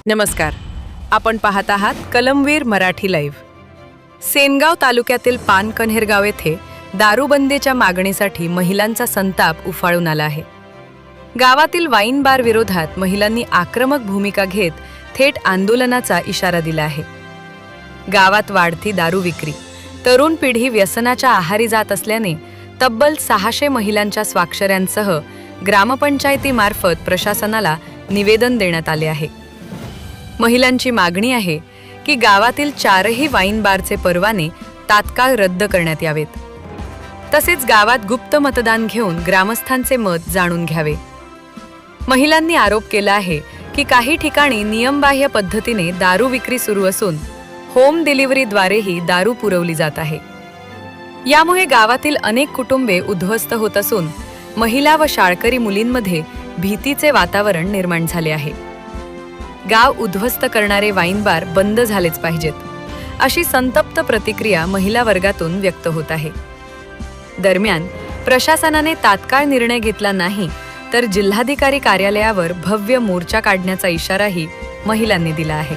नमस्कार. आपण पाहत आहात कलमवीर मराठी लाईव्ह. सेनगाव तालुक्यातील पानकन्हेरगाव येथे दारूबंदीच्या मागणीसाठी महिलांचा संताप उफाळून आला आहे. गावातील वाईन बार विरोधात महिलांनी आक्रमक भूमिका घेत थेट आंदोलनाचा इशारा दिला आहे. गावात वाढती दारू विक्री, तरुण पिढी व्यसनाच्या आहारी जात असल्याने तब्बल 600 महिलांच्या स्वाक्षऱ्यांसह ग्रामपंचायतीमार्फत प्रशासनाला निवेदन देण्यात आले आहे. महिलांची मागणी आहे की गावातील 4ही वाईन बारचे परवाने तात्काळ रद्द करण्यात यावेत. तसेच गावात गुप्त मतदान घेऊन ग्रामस्थांचे मत जाणून घ्यावे. महिलांनी आरोप केला आहे की काही ठिकाणी नियमबाह्य पद्धतीने दारू विक्री सुरू असून होम डिलिव्हरीद्वारेही दारू पुरवली जात आहे. यामुळे गावातील अनेक कुटुंबे उद्ध्वस्त होत असून महिला व शाळकरी मुलींमध्ये भीतीचे वातावरण निर्माण झाले आहे. गाव उद्ध्वस्त करणारे वाईन बार बंद झालेच पाहिजेत, अशी संतप्त प्रतिक्रिया महिला वर्गातून व्यक्त होत आहे. दरम्यान प्रशासनाने तात्काळ निर्णय घेतला नाही तर जिल्हाधिकारी कार्यालयावर भव्य मोर्चा काढण्याचा इशाराही महिलांनी दिला आहे.